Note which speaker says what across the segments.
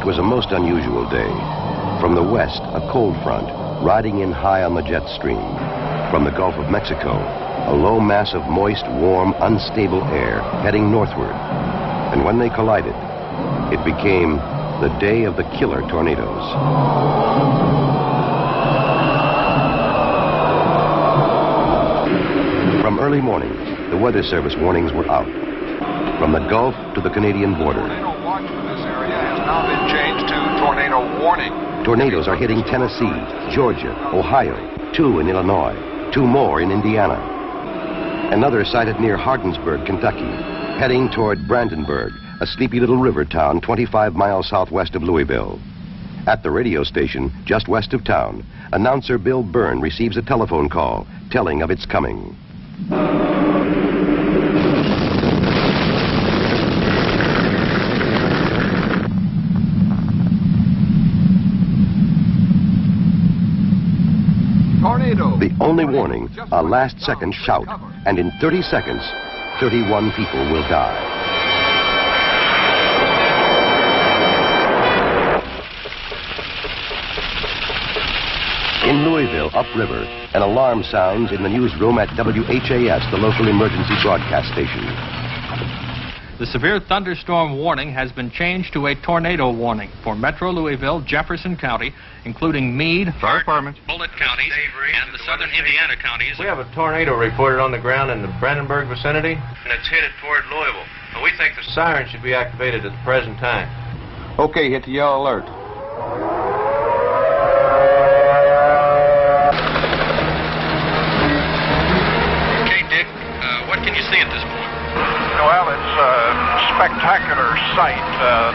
Speaker 1: was a most unusual day. From the west, a cold front, riding in high on the jet stream. From the Gulf of Mexico, a low mass of moist, warm, unstable air heading northward. And when they collided, it became the day of the killer tornadoes. From early morning, the Weather Service warnings were out. From the Gulf to the Canadian border.
Speaker 2: Tornado watch for this area has now been changed to tornado warning.
Speaker 1: Tornadoes are hitting Tennessee, Georgia, Ohio, 2 in Illinois, 2 more in Indiana. Another sighted near Hardinsburg, Kentucky, heading toward Brandenburg, a sleepy little river town 25 miles southwest of Louisville. At the radio station, just west of town, announcer Bill Byrne receives a telephone call telling of its coming.
Speaker 2: Tornado.
Speaker 1: The only warning, a last-second shout, and in 30 seconds, 31 people will die. In Louisville, upriver, an alarm sounds in the newsroom at WHAS, the local emergency broadcast station.
Speaker 3: The severe thunderstorm warning has been changed to a tornado warning for Metro Louisville, Jefferson County, including Meade,
Speaker 4: Fire Department,
Speaker 3: Bullitt counties, and the southern Indiana counties.
Speaker 4: We have a tornado reported on the ground in the Brandenburg vicinity, and it's headed toward Louisville. And we think the siren should be activated at the present time.
Speaker 2: Okay, hit the yellow alert.
Speaker 3: Okay, Dick, what can you see at this point?
Speaker 5: Well, it's a spectacular sight.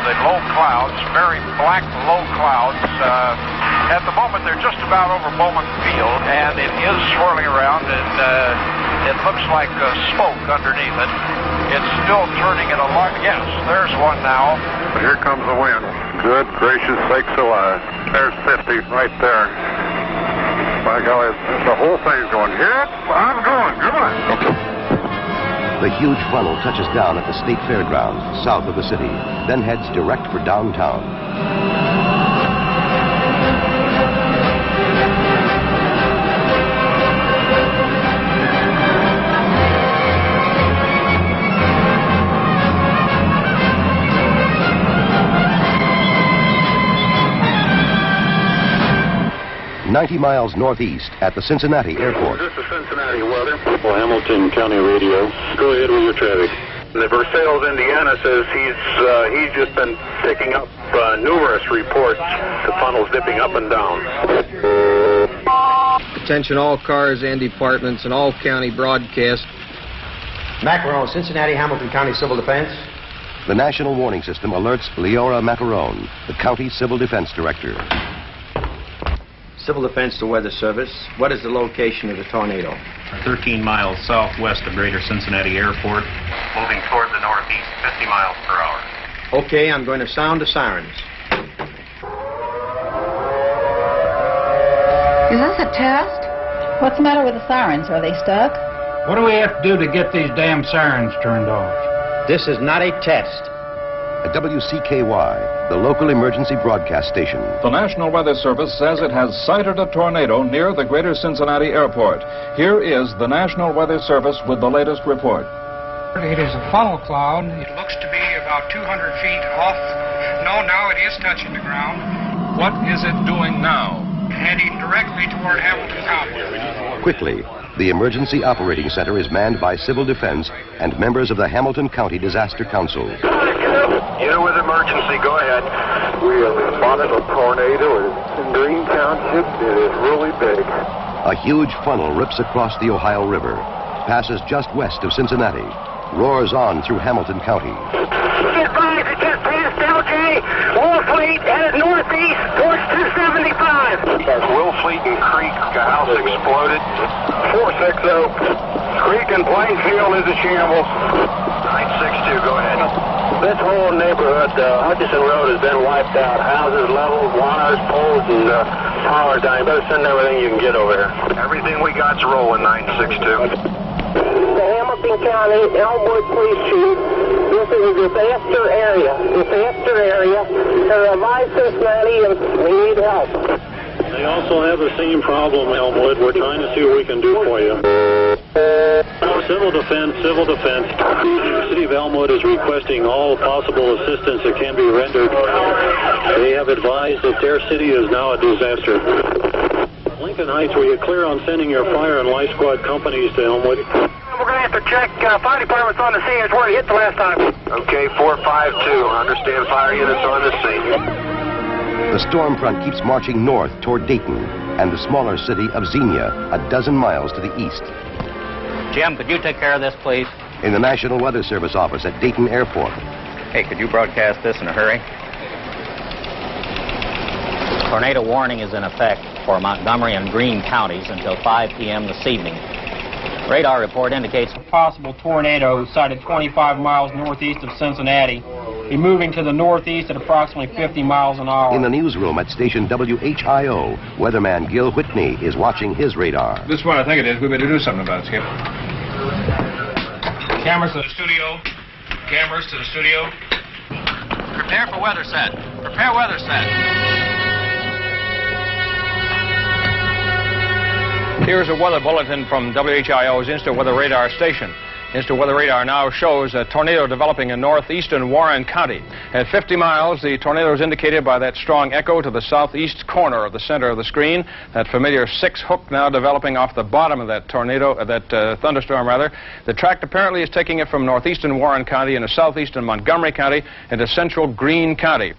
Speaker 5: The low clouds, very black low clouds. At the moment, they're just about over Bowman Field, and it is swirling around, and it looks like smoke underneath it. It's still turning at a large... Yes, there's one now.
Speaker 6: But here comes the wind. Good gracious sakes alive. There's 50 right there. By golly, the whole thing's going, yeah, I'm going, come on.
Speaker 1: The huge funnel touches down at the State Fairgrounds, south of the city, then heads direct for downtown. 90 miles northeast at the Cincinnati airport.
Speaker 6: This is Cincinnati weather. Well, Hamilton County Radio. Go ahead with your traffic. The Versailles, Indiana says he's just been picking up numerous reports. The funnel's dipping up and down.
Speaker 7: Attention all cars and departments and all county broadcast.
Speaker 8: Macaron, Cincinnati, Hamilton County Civil Defense.
Speaker 1: The National Warning System alerts Leora Macaron, the county civil defense director.
Speaker 8: Civil Defense to Weather Service. What is the location of the tornado?
Speaker 9: 13 miles southwest of Greater Cincinnati Airport, moving toward the northeast, 50 miles per hour.
Speaker 8: Okay, I'm going to sound the sirens.
Speaker 10: Is this a test? What's the matter with the sirens? Are they stuck?
Speaker 11: What do we have to do to get these damn sirens turned off?
Speaker 8: This is not a test.
Speaker 1: At WCKY, the local emergency broadcast station.
Speaker 12: The National Weather Service says it has sighted a tornado near the Greater Cincinnati Airport. Here is the National Weather Service with the latest report.
Speaker 11: It is a funnel cloud. It looks to be about 200 feet off. No, now it is touching the ground.
Speaker 12: What is it doing now?
Speaker 11: Heading directly toward Hamilton County.
Speaker 1: Quickly, the Emergency Operating Center is manned by Civil Defense and members of the Hamilton County Disaster Council.
Speaker 6: Unit with emergency, go ahead. We have spotted a tornado in Green Township. It is really big.
Speaker 1: A huge funnel rips across the Ohio River, passes just west of Cincinnati, roars on through Hamilton County.
Speaker 13: Advise, it just passed LJ. Wolfleet headed northeast towards 275.
Speaker 6: That's Wolfleet and Creek. The house exploded. 460. Creek and Plainfield is a shambles. 962, go ahead.
Speaker 13: This whole neighborhood, Hutchison Road, has been wiped out. Houses leveled, wires, poles, and power down. You better send everything you can get over here.
Speaker 6: Everything we got's rolling, 962.
Speaker 13: The Hamilton County Elmwood Police Chief, this is a disaster area. Advise Cincinnati if we need help.
Speaker 6: They also have the same problem, Elmwood. We're trying to see what we can do for you. Civil defense. The city of Elmwood is requesting all possible assistance that can be rendered. They have advised that their city is now a disaster. Lincoln Heights, were you clear on sending your fire and life squad companies to Elmwood?
Speaker 13: We're going to have to check fire department's on the scene. It's where it hit the last time.
Speaker 6: Okay, 452. Understand fire units on the scene.
Speaker 1: The storm front keeps marching north toward Dayton and the smaller city of XENIA, a dozen miles to the east.
Speaker 14: Jim, could you take care of this, please?
Speaker 1: In the National Weather Service office at Dayton Airport.
Speaker 14: Hey, could you broadcast this in a hurry? Tornado warning is in effect for Montgomery and Greene counties until 5 p.m. this evening. Radar report indicates
Speaker 7: a possible tornado sighted 25 miles northeast of Cincinnati, be moving to the northeast at approximately 50 miles an hour.
Speaker 1: In the newsroom at station WHIO, weatherman Gil Whitney is watching his radar.
Speaker 4: This is what I think it is. We better do something about it, Skip. Cameras to the studio.
Speaker 3: Prepare for weather set. Prepare weather set. Here's a weather bulletin from WHIO's Insta Weather Radar station. Insta Weather Radar now shows a tornado developing in northeastern Warren County. At 50 miles, the tornado is indicated by that strong echo to the southeast corner of the center of the screen. That familiar 6 hook now developing off the bottom of that thunderstorm. The track apparently is taking it from northeastern Warren County into southeastern Montgomery County into central Greene County.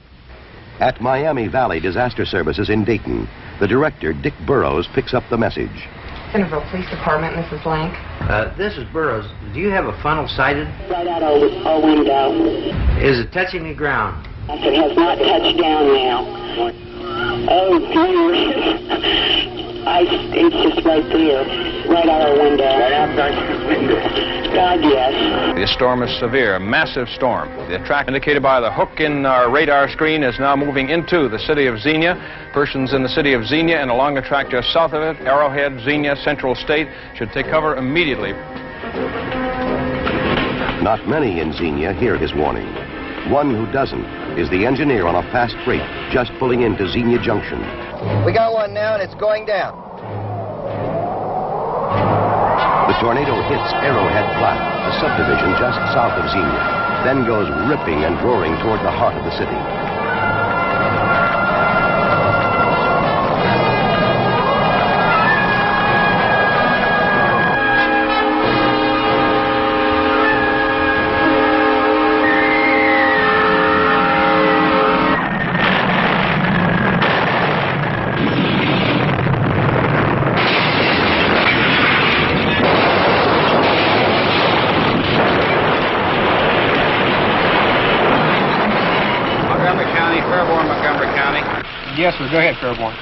Speaker 1: At Miami Valley Disaster Services in Dayton, the director, Dick Burrows, picks up the message.
Speaker 15: Centerville Police Department, this is Link.
Speaker 8: This is Burroughs. Do you have a funnel sighted?
Speaker 16: Right out our window.
Speaker 8: Is it touching the ground?
Speaker 16: It has not touched down now. Oh, dear. It's just right there. Right out our window. Right outside your window. God, yes.
Speaker 3: The storm is severe, a massive storm. The track indicated by the hook in our radar screen is now moving into the city of XENIA. Persons in the city of XENIA and along the track just south of it, Arrowhead, XENIA, Central State, should take cover immediately.
Speaker 1: Not many in XENIA hear his warning. One who doesn't is the engineer on a fast freight just pulling into XENIA Junction.
Speaker 17: We got one now and it's going down.
Speaker 1: The tornado hits Arrowhead Flat, a subdivision just south of XENIA, then goes ripping and roaring toward the heart of the city.
Speaker 7: Yes, sir. Go ahead, Fairborn.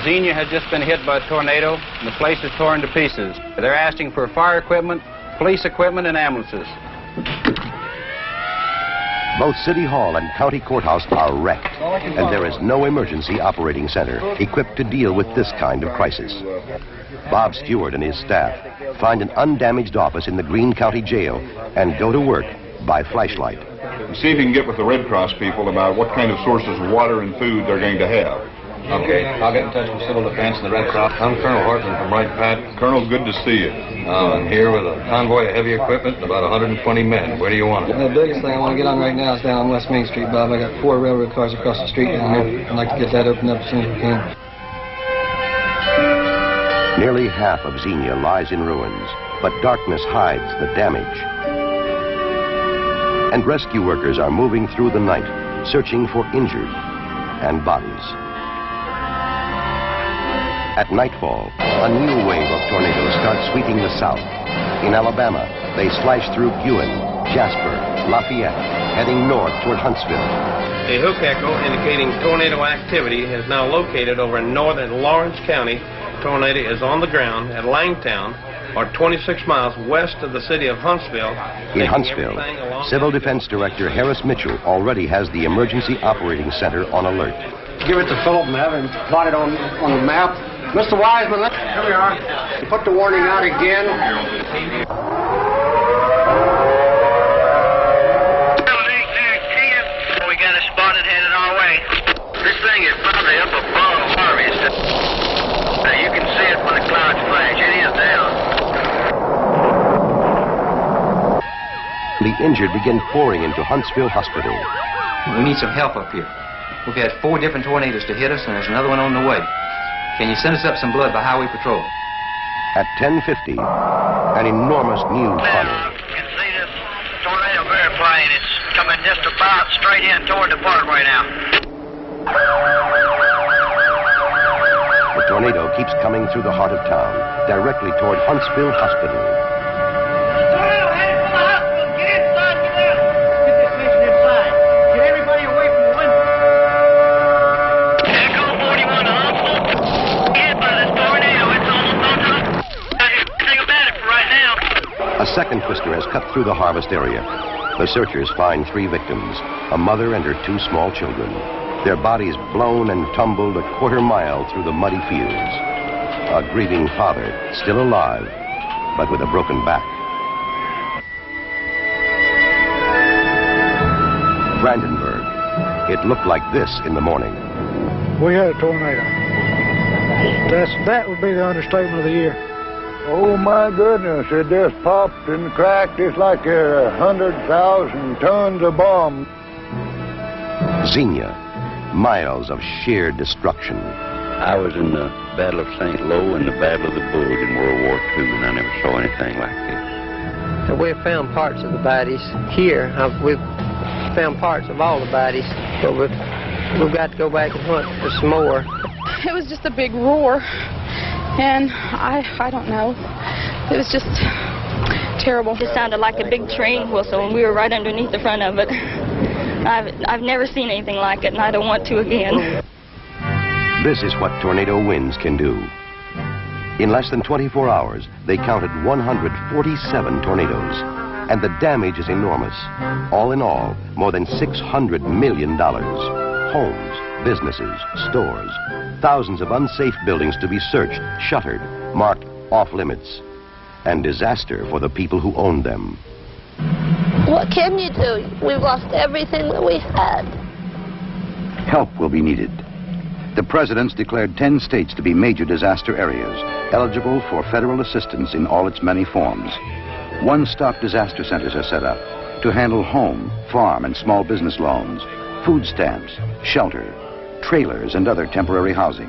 Speaker 14: XENIA has just been hit by a tornado, and the place is torn to pieces. They're asking for fire equipment, police equipment, and ambulances.
Speaker 1: Both City Hall and County Courthouse are wrecked, and there is no emergency operating center equipped to deal with this kind of crisis. Bob Stewart and his staff find an undamaged office in the Greene County Jail and go to work by flashlight.
Speaker 18: See if you can get with the Red Cross people about what kind of sources of water and food they're going to have.
Speaker 4: Okay, I'll get in touch with Civil Defense and the Red Cross. I'm Colonel Horton from Wright Pat.
Speaker 18: Colonel, good to see you.
Speaker 4: I'm here with a convoy of heavy equipment and about 120 men. Where do you want it?
Speaker 19: The biggest thing I want to get on right now is down on West Main Street, Bob. I got 4 railroad cars across the street down there. I'd like to get that opened up as soon as we can.
Speaker 1: Nearly half of XENIA lies in ruins, but darkness hides the damage. And rescue workers are moving through the night, searching for injured and bodies. At nightfall, a new wave of tornadoes starts sweeping the south. In Alabama, they slash through Ewan, Jasper, Lafayette, heading north toward Huntsville.
Speaker 4: A hook echo indicating tornado activity is now located over in northern Lawrence County. Tornado is on the ground at Langtown, or 26 miles west of the city of Huntsville.
Speaker 1: In Huntsville, Civil Defense Director Harris Mitchell already has the Emergency Operating Center on alert.
Speaker 8: Give it to Philip and have him plot it on the map. Mr. Wiseman, here we are. Put the warning out again.
Speaker 1: The injured begin pouring into Huntsville Hospital.
Speaker 20: We need some help up here. We've had 4 different tornadoes to hit us, and there's another one on the way. Can you send us up some blood by highway patrol?
Speaker 1: At 10:50, an enormous new tunnel.
Speaker 21: You can see this tornado airplane. It's coming just about straight in toward the parkway now.
Speaker 1: The tornado keeps coming through the heart of town, directly toward Huntsville Hospital. A second twister has cut through the harvest area. The searchers find 3 victims, a mother and her 2 small children. Their bodies blown and tumbled a quarter mile through the muddy fields. A grieving father, still alive, but with a broken back. Brandenburg. It looked like this in the morning.
Speaker 22: We had a tornado. That would be the understatement of the year.
Speaker 23: Oh my goodness, it just popped and cracked. It's like 100,000 tons of bomb.
Speaker 1: XENIA, miles of sheer destruction.
Speaker 24: I was in the Battle of St. Lo and the Battle of the Bulge in World War II, and I never saw anything like this.
Speaker 25: We've found parts of the bodies here. We've found parts of all the bodies, but we've got to go back and hunt for some more.
Speaker 10: It was just a big roar. And I don't know. It was just terrible.
Speaker 26: It sounded like a big train whistle, and we were right underneath the front of it. I've never seen anything like it, and I don't want to again.
Speaker 1: This is what tornado winds can do. In less than 24 hours, they counted 147 tornadoes, and the damage is enormous. All in all, more than $600 million. Homes, businesses, stores, thousands of unsafe buildings to be searched, shuttered, marked off limits, and disaster for the people who owned them.
Speaker 27: What can you do? We've lost everything that we had.
Speaker 1: Help will be needed. The president's declared 10 states to be major disaster areas, eligible for federal assistance in all its many forms. One-stop disaster centers are set up to handle home, farm, and small business loans, food stamps, shelter, trailers, and other temporary housing.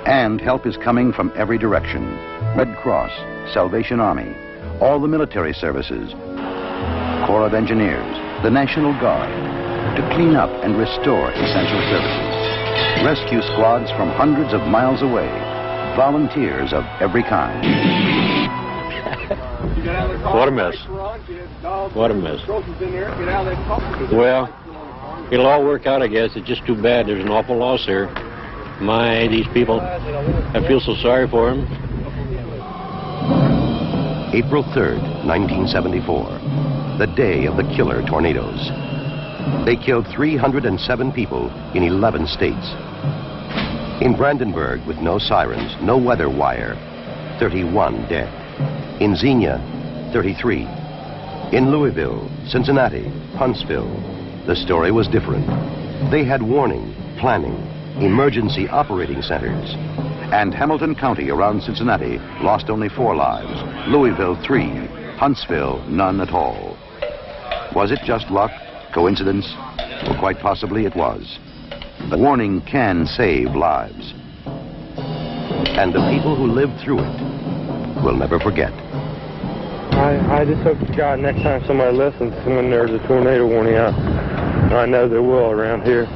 Speaker 1: And help is coming from every direction. Red Cross, Salvation Army, all the military services, Corps of Engineers, the National Guard, to clean up and restore essential services. Rescue squads from hundreds of miles away, volunteers of every kind.
Speaker 28: What a mess. What a mess. Well, it'll all work out, I guess. It's just too bad. There's an awful loss here. My, these people, I feel so sorry for them.
Speaker 1: April 3rd, 1974, the day of the killer tornadoes. They killed 307 people in 11 states. In Brandenburg, with no sirens, no weather wire, 31 dead. In XENIA, 33. In Louisville, Cincinnati, Huntsville, the story was different. They had warning, planning, emergency operating centers. And Hamilton County around Cincinnati lost only 4 lives. Louisville, 3. Huntsville, none at all. Was it just luck? Coincidence? Well, quite possibly it was. The warning can save lives. And the people who lived through it will never forget.
Speaker 29: I just hope to God next time somebody listens when there's a tornado warning out. I know there will around here.